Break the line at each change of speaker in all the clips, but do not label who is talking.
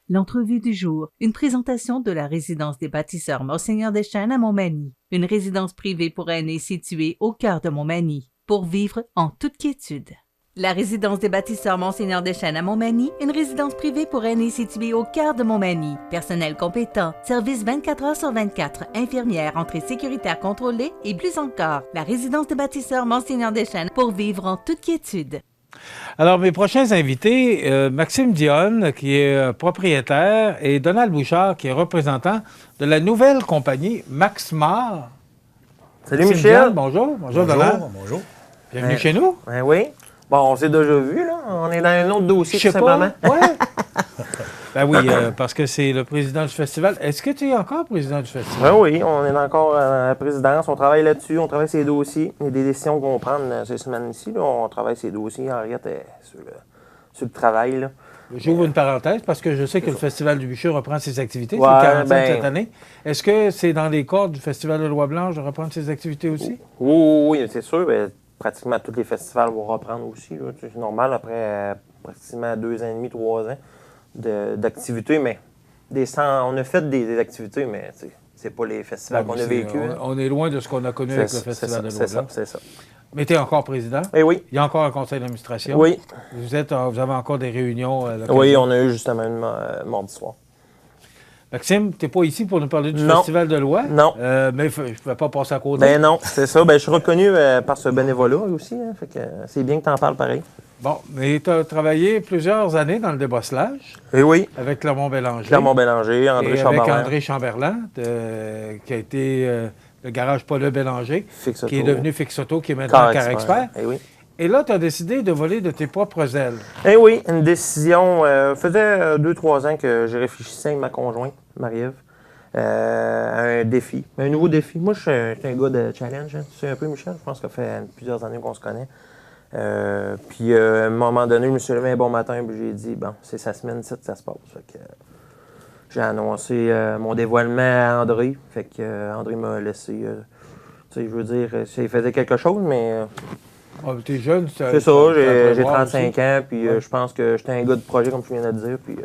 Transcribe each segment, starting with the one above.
L'entrevue du jour, une présentation de la résidence des bâtisseurs Monseigneur Deschênes à Montmagny, une résidence privée pour aînés située au cœur de Montmagny, pour vivre en toute quiétude. La résidence des bâtisseurs Monseigneur Deschênes à Montmagny, une résidence privée pour aînés située au cœur de Montmagny. Personnel compétent, service 24 heures sur 24, infirmière, entrée sécuritaire contrôlée et plus encore. La résidence des bâtisseurs Monseigneur Deschênes pour vivre en toute quiétude.
Alors, mes prochains invités, Maxime Dionne, qui est propriétaire, et Donald Bouchard, qui est représentant de la nouvelle compagnie Maxmar.
Salut
Maxime
Michel.
Dionne, bonjour. Bonjour, Donald.
Bonjour.
Bienvenue chez nous.
Ben oui. Bon, on s'est déjà vu, là. On est dans un autre dossier,
Je sais
tout simplement.
pas. Ouais. Ben oui, parce que c'est le président du festival. Est-ce que tu es encore président du festival?
Ben oui, on est encore à la présidence. On travaille là-dessus. On travaille ces dossiers. Il y a des décisions qu'on va prendre ces semaines-ci. Là. On travaille ces dossiers. Henriette est sur le travail, là.
J'ouvre une parenthèse parce que je sais que le Festival du Bûcher reprend ses activités.
Ouais,
c'est 40
ben,
cette année. Est-ce que c'est dans les cordes du Festival de Loi-Blanche de reprendre ses activités aussi?
Oui, c'est sûr. Ben, pratiquement tous les festivals vont reprendre aussi, là. C'est normal après pratiquement 2 ans et demi, 3 ans d'activités. Mais on a fait des activités, mais c'est pas les festivals qu'on a vécu.
On est loin de ce qu'on a connu avec le Festival de Loi-Blanche.
C'est ça.
Mais tu es encore président?
Eh oui.
Il y a encore un conseil d'administration?
Oui.
Vous avez encore des réunions?
Oui, on a eu justement une mardi soir.
Maxime, tu n'es pas ici pour nous parler du
Non.
Festival de Loi?
Non.
Mais je ne vais pas passer à côté.
Ben non, c'est ça. Ben, je suis reconnu par ce bénévolat aussi. Hein, fait que c'est bien que tu en parles pareil.
Bon, mais tu as travaillé plusieurs années dans le débosselage
Eh oui.
avec Clermont-Bélanger.
Clermont-Bélanger, André
et
Chamberlain.
avec André Chamberlain, qui a été le garage Paul Bélanger,
Fix
qui est
Auto.
devenu Fix Auto, qui est maintenant Car Expert.
Eh oui.
Et là, tu as décidé de voler de tes propres ailes.
Eh oui, une décision. Faisait 2-3 ans que je réfléchissais avec ma conjointe, Marie-Ève, à un défi, un nouveau défi. Moi, je suis un gars de challenge. Hein. Tu sais un peu, Michel? Je pense que ça fait plusieurs années qu'on se connaît. Puis, à un moment donné, je me suis levé un bon matin et j'ai dit, bon, c'est sa semaine, ça se passe. Fait que, j'ai annoncé mon dévoilement à André. Fait que André m'a laissé, tu sais, je veux dire, il faisait quelque chose, mais...
Tu es jeune,
c'est ça, j'ai 35 aussi. Ans, puis je pense que j'étais un gars de projet, comme je viens de dire, puis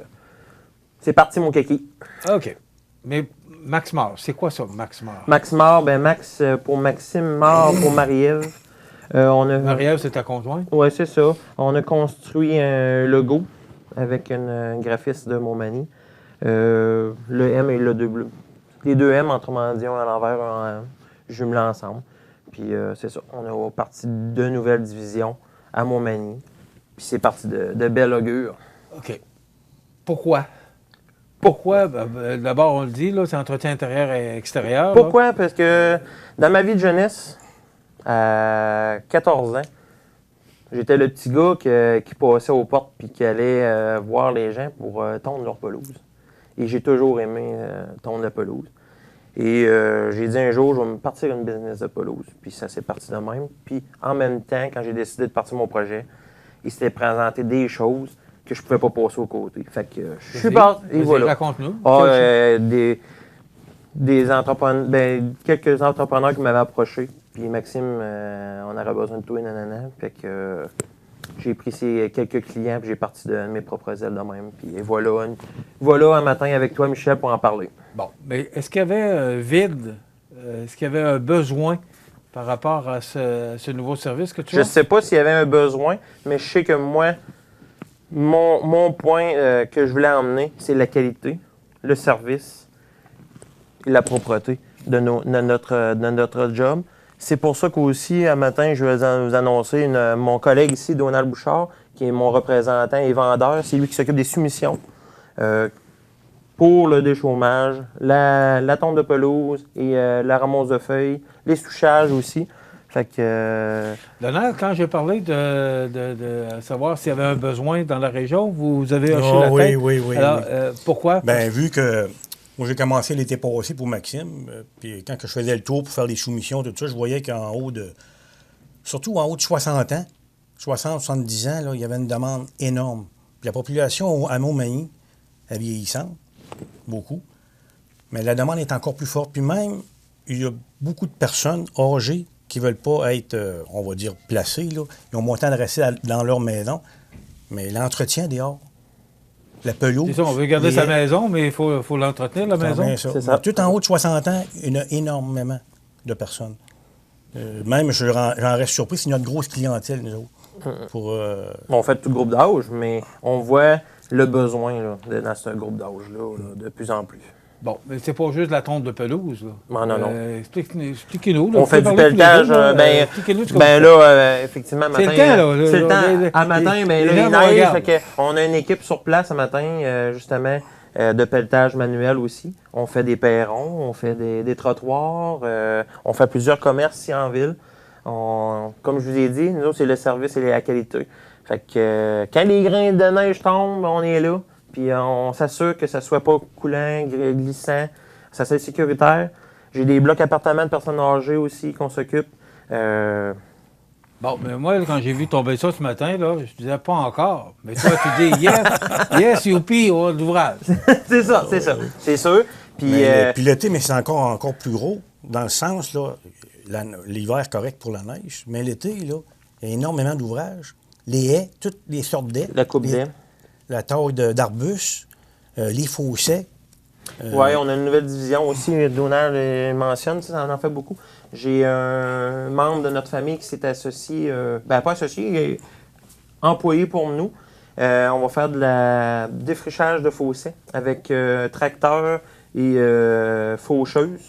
c'est parti mon kiki.
OK. Mais Maxmar, c'est quoi ça, Maxmar?
Maxmar, ben Max pour Maxime, Mar pour Marie-Ève.
Marie-Ève, c'est ta conjointe?
Oui, c'est ça. On a construit un logo avec une graphiste de Montmagny. Le M et le 2 bleu. Les 2 M, autrement dit, à l'envers, jumelés ensemble. Puis c'est ça, on a parti de nouvelles divisions à Montmagny. Puis c'est parti de belle augure.
OK. Pourquoi? Pourquoi? D'abord, on le dit, là, c'est entretien intérieur et extérieur.
Pourquoi?
Là.
Parce que dans ma vie de jeunesse, à 14 ans, j'étais le petit gars qui passait aux portes puis qui allait voir les gens pour tondre leur pelouse. Et j'ai toujours aimé tondre la pelouse. Et j'ai dit un jour, je vais me partir une business de pelouse. Puis ça s'est parti de même. Puis en même temps, quand j'ai décidé de partir mon projet, il s'était présenté des choses que je ne pouvais pas passer aux côtés. Fait que je suis parti. Et voilà.
Raconte-nous.
Des entrepreneurs, quelques entrepreneurs qui m'avaient approché. Puis Maxime, on aurait besoin de toi, nanana. Fait que j'ai pris quelques clients puis j'ai parti de mes propres ailes de même. Puis et voilà un matin avec toi, Michel, pour en parler.
Bon, mais est-ce qu'il y avait un vide? Est-ce qu'il y avait un besoin par rapport à ce nouveau service que tu as?
Je ne sais pas s'il y avait un besoin, mais je sais que moi, mon point que je voulais emmener, c'est la qualité, le service et la propreté de notre job. C'est pour ça qu'aussi, un matin, je vais vous annoncer mon collègue ici, Donald Bouchard, qui est mon représentant et vendeur. C'est lui qui s'occupe des soumissions pour le déchômage, la tonte de pelouse et la ramasse de feuilles, les souchages aussi. Fait que...
Donald, quand j'ai parlé de savoir s'il y avait un besoin dans la région, vous avez hoché la tête.
Oui.
Alors, pourquoi?
Bien, vu que moi, j'ai commencé l'été passé pour Maxime, puis quand je faisais le tour pour faire les soumissions, tout ça, je voyais surtout en haut de 60 ans, 60, 70 ans, là, il y avait une demande énorme. Puis la population à Montmagny est vieillissante, beaucoup, mais la demande est encore plus forte. Puis même, il y a beaucoup de personnes âgées qui ne veulent pas être, on va dire, placées, là. Ils ont moins de temps de rester dans leur maison, mais l'entretien dehors, la pelouse.
C'est ça, on veut garder
les
sa
haies.
maison, mais il faut l'entretenir, la maison.
Bien ça.
C'est ça.
Tout en haut de 60 ans, il y en a énormément de personnes. Même, j'en reste surpris, c'est notre grosse clientèle, nous autres.
Bon, on fait tout le groupe d'âge, mais on voit le besoin là, dans ce groupe d'âge-là là, de plus en plus.
Bon, mais c'est pas juste la tonte de pelouse. Là.
Non.
Expliquez-nous. Là,
On
vous
fait
pouvez
du
parler tous les
pelletage.
deux, là.
Ben
Expliquez-nous ce que
ben
vous faites.
là, effectivement,
C'est
matin.
le temps, là.
C'est le temps.
Les-
À matin, ben là,
les
il
gens
neige.
regardent.
Fait que on a une équipe sur place ce matin, justement, de pelletage manuel aussi. On fait des perrons, on fait des trottoirs, on fait plusieurs commerces ici en ville. Comme je vous ai dit, nous, c'est le service et la qualité. Fait que quand les grains de neige tombent, on est là. Puis on s'assure que ça soit pas coulant, glissant, ça soit sécuritaire. J'ai des blocs appartements de personnes âgées aussi qu'on s'occupe.
Bon, mais moi, quand j'ai vu tomber ça ce matin, là, je disais pas encore. Mais toi, tu dis yes, youpi, on a de l'ouvrage.
c'est ça, c'est sûr. Puis
Puis l'été, mais c'est encore plus gros, dans le sens, là, l'hiver correct pour la neige, mais l'été, là, il y a énormément d'ouvrages. Les haies, toutes les sortes d'haies.
la coupe
les-
d'air.
La taille d'arbustes, les fossés.
Oui, on a une nouvelle division aussi. Donald mentionne, ça en fait beaucoup. J'ai un membre de notre famille qui s'est associé, pas associé, il est employé pour nous. On va faire de la défrichage de fossés avec tracteur et faucheuse.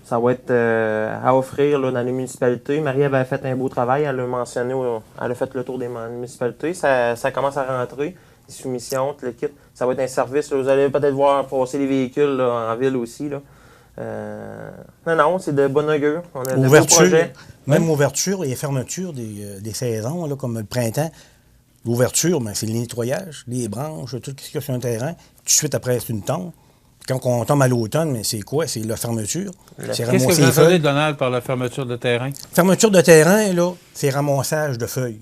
Ça va être à offrir là, dans les municipalités. Marie avait fait un beau travail, elle l'a mentionné, elle a fait le tour des municipalités. Ça commence à rentrer, les soumissions, tout le kit. Ça va être un service, là, vous allez peut-être voir passer les véhicules là, en ville aussi. Là. Non, c'est de bonne augure. On a de beaux
Ouverture,
projets.
même ouverture et fermeture des saisons, là, comme le printemps. L'ouverture, ben, c'est le nettoyage, les branches, tout ce qu'il y a sur un terrain. Tout de suite après, c'est une tombe. Puis quand on tombe à l'automne, mais c'est quoi? C'est la fermeture. C'est
Qu'est-ce que
ramasser
vous
les
entendez,
feuilles.
Donald, par la fermeture de terrain?
Fermeture de terrain, là, c'est ramassage de feuilles.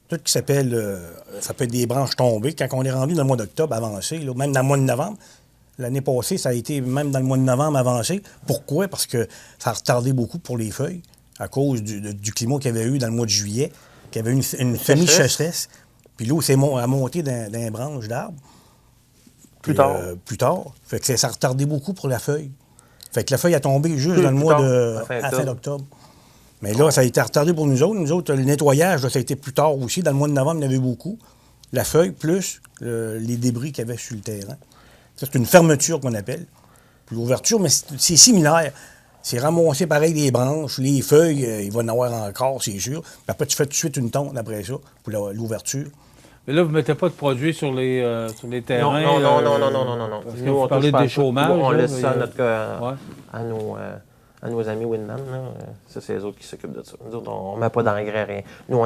Tout ce qui s'appelle, ça peut être des branches tombées. Quand on est rendu dans le mois d'octobre avancé, là, même dans le mois de novembre, l'année passée, ça a été même dans le mois de novembre avancé. Pourquoi? Parce que ça a retardé beaucoup pour les feuilles à cause du climat qu'il y avait eu dans le mois de juillet, qu'il y avait une semi-sécheresse. Puis l'eau s'est montée dans les branches d'arbres.
Plus
Puis,
tard.
plus tard. Fait que ça a retardé beaucoup pour la feuille. Fait que la feuille a tombé juste
Plus
dans le mois
tard,
de
à fin
à fin
octobre.
d'octobre. Mais là, ça a été retardé pour nous autres. Nous autres, le nettoyage, là, ça a été plus tard aussi. Dans le mois de novembre, il y en avait beaucoup. La feuille plus les débris qu'il y avait sur le terrain. Ça, c'est une fermeture qu'on appelle. Puis l'ouverture, mais c'est similaire. C'est ramasser pareil les branches, les feuilles, il va en avoir encore, c'est sûr. Puis après, tu fais tout de suite une tonte après ça, pour l'ouverture.
Mais là, vous ne mettez pas de produits sur les terrains?
Non.
Parce que
Nous,
vous
on
parlez
touche pas
des
à ça.
chômages.
On
là,
laisse
il y
ça
a- Ouais.
à nos amis Winman. Là. Ça, c'est eux autres qui s'occupent de ça. Nous autres, on ne met pas d'engrais, rien. Nous,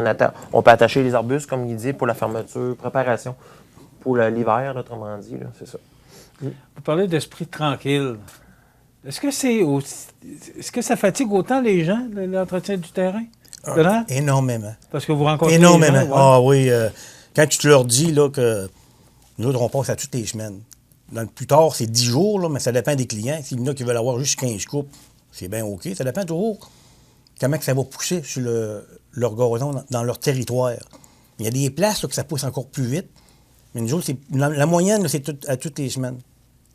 on peut attacher les arbustes, comme il dit, pour la fermeture, préparation. Pour l'hiver, autrement dit, là, c'est ça.
Vous parlez d'esprit tranquille. Est-ce que ça fatigue autant les gens, l'entretien du terrain? Donald?
Énormément.
Parce que vous rencontrez
Énormément.
les gens, ouais.
Ah oui. Quand tu te leur dis là, que nous autres, on passe à toutes les semaines. Dans le plus tard, c'est 10 jours, là, mais ça dépend des clients. S'il y en a qui veulent avoir juste 15 coupes, c'est bien OK. Ça dépend toujours comment que ça va pousser sur leur gazon dans leur territoire. Il y a des places là, que ça pousse encore plus vite. Mais nous autres, la moyenne, là, c'est à toutes les semaines.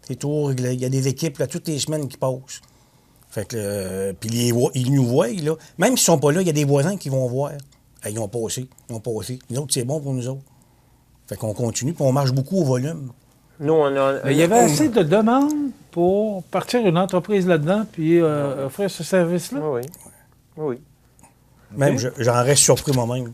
C'est toujours réglé. Il y a des équipes là, toutes les semaines qui passent. Fait que, puis ils nous voient, là. Même s'ils sont pas là, il y a des voisins qui vont voir. Hey, ils ont passé. Nous autres, c'est bon pour nous autres. Fait qu'on continue, puis on marche beaucoup au volume.
Nous, on a.
Mais il y avait assez de demandes pour partir une entreprise là-dedans puis offrir ce service-là.
Oui.
Même, j'en reste surpris moi-même.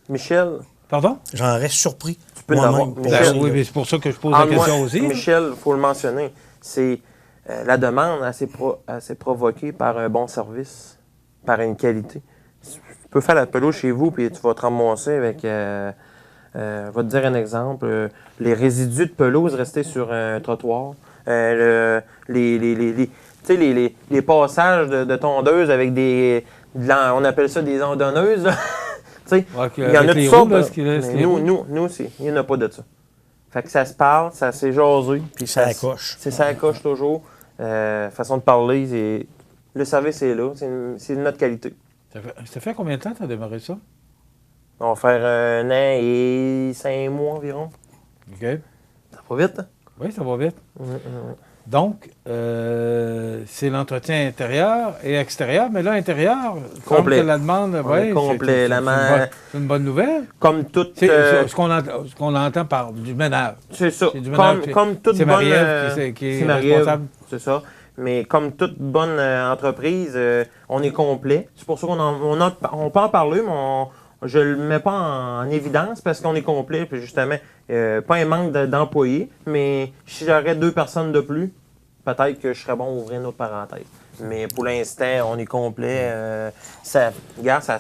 Michel,
Pardon?
J'en reste surpris.
tu peux l'avoir.
moi-même.
Michel,
Oui, mais c'est pour ça que je pose la question aussi.
Michel, il faut le mentionner, c'est la demande assez provoquée par un bon service, par une qualité. Tu peux faire la pelouse chez vous, puis tu vas te ramasser avec... je vais te dire un exemple. Les résidus de pelouse restés sur un trottoir. Les passages de tondeuse avec on appelle ça des ondonneuses. là. Tu sais, il y en a toutes sortes. Mais nous, il n'y en a pas de ça. Fait que ça se parle, ça s'est jasé. Puis
Ça accroche.
C'est ça accroche toujours. Façon de parler, le service est là. C'est de notre qualité.
Ça fait combien de temps que tu as démarré ça?
On va faire 1 an et 5 mois environ.
OK.
Ça va vite, hein?
Oui, ça va vite. Donc, c'est l'entretien intérieur et extérieur, mais là, intérieur,
Complet.
comme que la demande, ouais,
complet,
c'est une bonne nouvelle.
Comme toute...
C'est ce qu'on entend par du ménage.
C'est ça.
C'est du ménage.
Comme toute
C'est
bonne...
Marie-Ève qui est
c'est Marie-Ève,
responsable.
c'est ça. Mais comme toute bonne entreprise, on est complet. C'est pour ça on peut en parler, mais je le mets pas en évidence parce qu'on est complet. Puis justement, pas un manque d'employés, mais si j'aurais 2 personnes de plus, peut-être que je serais bon à ouvrir une autre parenthèse. Mais pour l'instant, on est complet. Regarde, ça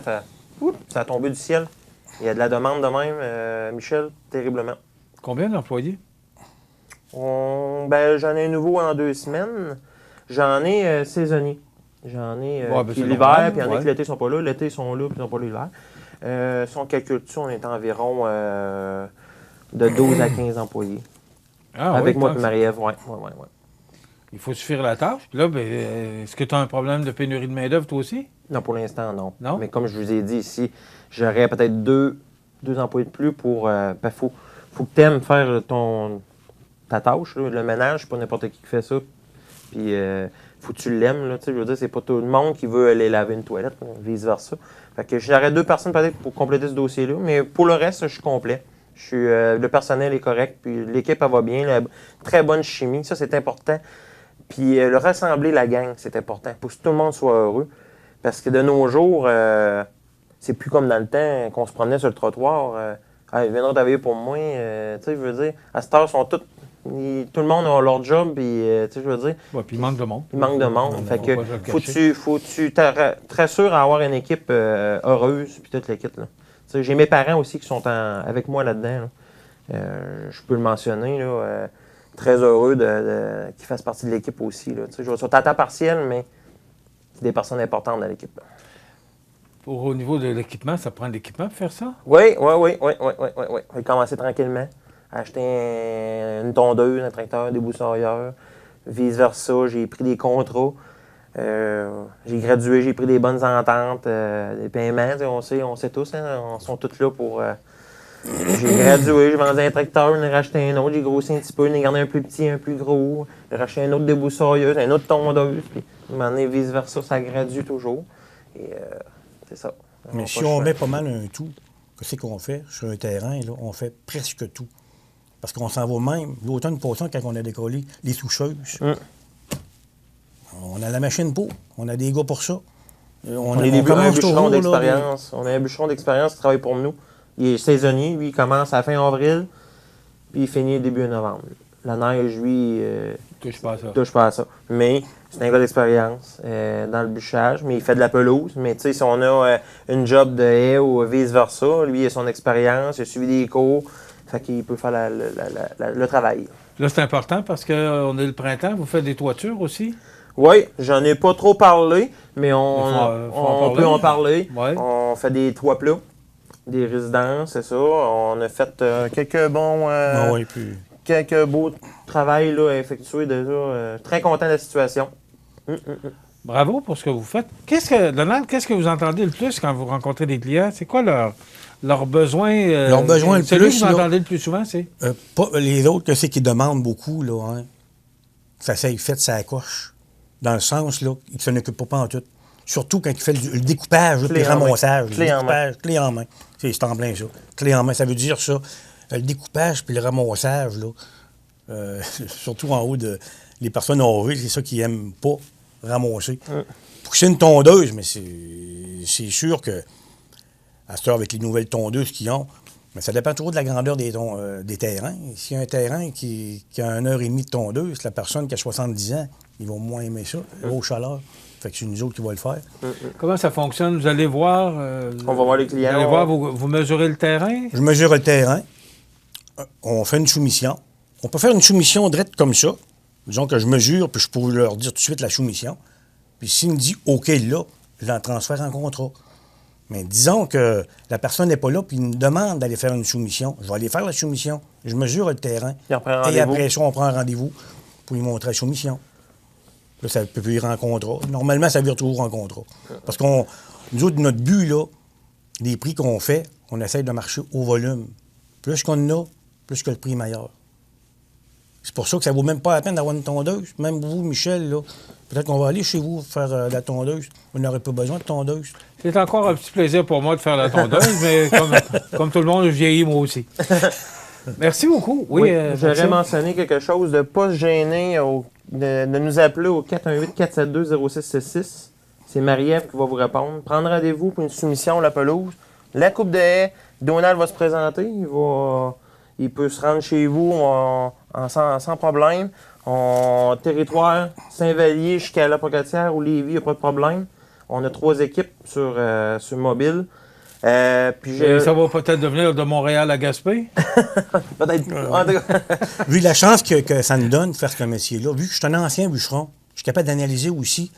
a tombé du ciel. Il y a de la demande de même, Michel, terriblement.
Combien d'employés?
J'en ai un nouveau en 2 semaines. J'en ai saisonniers. J'en ai puis
c'est
l'hiver,
normal,
puis il y en a
ouais.
qui l'été sont pas là. L'été, ils sont là, puis ils sont pas là l'hiver. Si on calcule ça, on est environ de 12 à 15 employés.
Ah,
Avec
oui,
moi
tant
et
que
Marie-Ève, ouais.
il faut suffire la tâche. Puis là, est-ce que tu as un problème de pénurie de main-d'œuvre, toi aussi?
Non, pour l'instant, non.
Non?
Mais comme je vous ai dit ici, j'aurais peut-être deux employés de plus pour... faut que tu aimes faire ta tâche, là, le ménage, c'est pas n'importe qui fait ça. Puis, faut que tu l'aimes, là, tu sais, je veux dire, c'est pas tout le monde qui veut aller laver une toilette, vice-versa. Fait que j'aurais 2 personnes peut-être pour compléter ce dossier-là, mais pour le reste, je suis complet. Le personnel est correct, puis l'équipe, elle va bien, très bonne chimie, ça, c'est important. Puis, le rassembler la gang, c'est important, pour que tout le monde soit heureux. Parce que de nos jours, c'est plus comme dans le temps qu'on se promenait sur le trottoir. Ils viendront travailler pour moi, tu sais, je veux dire, à cette heure, sont tous... tout le monde a leur job, puis, tu sais, je veux dire...
Ouais, puis il manque de monde.
Il manque de monde.
On
Fait
va
que
pas se le cacher.
faut que tu très sûr à avoir une équipe heureuse, puis toute l'équipe, là. Tu sais, j'ai mes parents aussi qui sont avec moi là-dedans, là. Je peux le mentionner, là. Très heureux qu'ils fassent partie de l'équipe aussi, là. Tu sais, je vais sur à temps partiel, mais c'est des personnes importantes dans l'équipe.
Au niveau de l'équipement, ça prend de l'équipement pour faire ça?
Oui. Je vais commencer tranquillement. Acheter une tondeuse, un tracteur, un débroussailleur, vice-versa. J'ai pris des contrats. J'ai gradué, j'ai pris des bonnes ententes, des paiements. On sait tous, hein, on sont tous là pour... j'ai gradué, j'ai vendu un tracteur, j'en ai racheté un autre, j'ai grossi un petit peu, j'en ai gardé un plus petit, un plus gros. J'ai racheté un autre débroussailleuse, un autre tondeuse. Puis, à un moment donné, vice-versa, ça gradue toujours. Et c'est ça.
Mais si on met pas mal un tout, qu'est-ce qu'on fait sur un terrain, là, on fait presque tout. Parce qu'on s'en va même, l'automne passant, quand on a décollé les toucheuses, on a la machine pour, on a des gars pour ça.
On a un bûcheron d'expérience. On a un bûcheron d'expérience qui travaille pour nous. Il est saisonnier, lui, il commence à la fin avril, puis il finit début novembre. La neige, lui,
Touche pas à ça.
touche pas à ça. Mais c'est un gars d'expérience dans le bûchage, mais il fait de la pelouse. Mais tu sais, si on a une job de haie ou vice-versa, lui, il a son expérience, il a suivi des cours, fait qu'il peut faire le travail.
Là, c'est important parce qu'on est le printemps. Vous faites des toitures aussi?
Oui, j'en ai pas trop parlé, mais on peut en parler.
Ouais.
On fait des toits plats, des résidences, c'est ça. On a fait quelques bons...
puis...
quelques beaux travails là, effectués déjà. Très content de la situation.
Bravo pour ce que vous faites. Donald, qu'est-ce que vous entendez le plus quand vous rencontrez des clients? C'est quoi leurs besoins?
Leurs besoins le
celui
plus,
que vous
là,
entendez le plus souvent, c'est?
pas les autres, que c'est qu'ils demandent beaucoup, là, hein. Ça s'est fait sa coche. Dans le sens, là, qu'ils ne s'en occupent pas en tout. Surtout quand il fait le découpage, puis le ramassage. Clé en main. C'est en plein ça. Clé en main, ça veut dire ça. Le découpage puis le ramassage, là, surtout en haut les personnes âgées, c'est ça qu'ils n'aiment pas ramasser. Pousser une tondeuse, mais c'est sûr que, à cette heure, avec les nouvelles tondeuses qu'ils ont, mais ça dépend toujours de la grandeur des terrains. S'il y a un terrain qui a 1h30 de tondeuse, la personne qui a 70 ans, ils vont moins aimer ça, haute chaleur. Fait que c'est nous autres qui va le faire.
Comment ça fonctionne? Vous allez voir...
On va voir les clients.
Vous allez voir, vous mesurez le terrain?
Je mesure le terrain. On fait une soumission. On peut faire une soumission directe comme ça. Disons que je mesure, puis je pourrais leur dire tout de suite la soumission. Puis s'il me dit OK là, je l'en transfère en contrat. Mais disons que la personne n'est pas là, puis il me demande d'aller faire une soumission. Je vais aller faire la soumission. Je mesure le terrain. Et après ça, on prend un rendez-vous pour lui montrer la soumission. Là, ça peut virer en contrat. Normalement, ça vire toujours en contrat. Parce nous autres, notre but, là, les prix qu'on fait, on essaye de marcher au volume. Plus qu'on en a, plus que le prix est meilleur. C'est pour ça que ça vaut même pas la peine d'avoir une tondeuse. Même vous, Michel, là, peut-être qu'on va aller chez vous faire la tondeuse. Vous n'aurez pas besoin de tondeuse.
C'est encore un petit plaisir pour moi de faire la tondeuse, mais comme tout le monde, je vieillis moi aussi. Merci beaucoup. Oui,
j'aurais mentionné quelque chose de ne pas se gêner, de nous appeler au 418-472-0666. C'est Marie-Ève qui va vous répondre. Prendre rendez-vous pour une soumission à la pelouse. La coupe de haies, Donald va se présenter. Il peut se rendre chez vous sans problème. Territoire Saint-Vallier jusqu'à La Pocatière ou Lévis, il n'y a pas de problème. On a 3 équipes sur mobile.
Puis ça va peut-être devenir de Montréal à Gaspé?
Peut-être.
Vu la chance que ça nous donne de faire ce métier-là, vu que je suis un ancien bûcheron, je suis capable d'analyser aussi,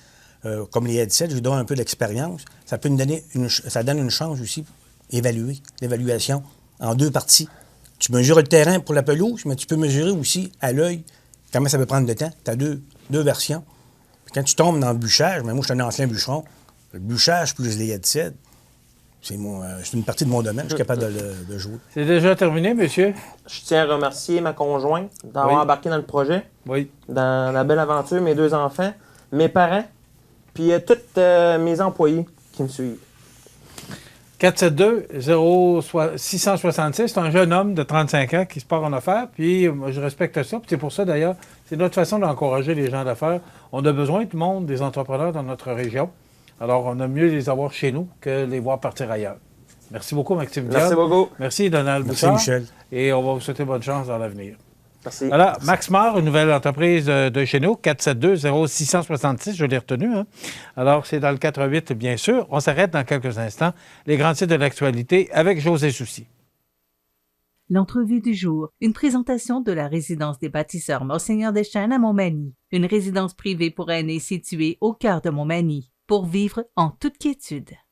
comme les headsets, je donne un peu d'expérience. Ça peut nous donner ça donne une chance aussi d'évaluer, l'évaluation en 2 parties. Tu mesures le terrain pour la pelouse, mais tu peux mesurer aussi à l'œil comment ça peut prendre de temps. Tu as deux versions. Puis quand tu tombes dans le bûchage, mais moi je suis un ancien bûcheron, le bûchage plus les headsets, c'est une partie de mon domaine, je suis capable de jouer.
C'est déjà terminé, monsieur?
Je tiens à remercier ma conjointe d'avoir embarqué dans le projet, dans la belle aventure, mes 2 enfants, mes parents, puis tous mes employés qui me suivent.
472-0666, c'est un jeune homme de 35 ans qui se part en affaires, puis je respecte ça, puis c'est pour ça d'ailleurs, c'est notre façon d'encourager les gens d'affaires. On a besoin du monde, des entrepreneurs dans notre région. Alors, on a mieux les avoir chez nous que les voir partir ailleurs. Merci beaucoup, Maxime Dion.
Merci beaucoup.
Merci, Donald Bouchard.
Merci, Michel.
Et on va vous souhaiter bonne chance dans l'avenir.
Merci.
Voilà, Max Mar, une nouvelle entreprise de chez nous, 472-0666, je l'ai retenu. Hein? Alors, c'est dans le 88, bien sûr. On s'arrête dans quelques instants. Les grands titres de l'actualité avec José Soucy.
L'entrevue du jour, une présentation de la résidence des bâtisseurs Monseigneur Deschênes à Montmagny, une résidence privée pour aînés située au cœur de Montmagny, pour vivre en toute quiétude.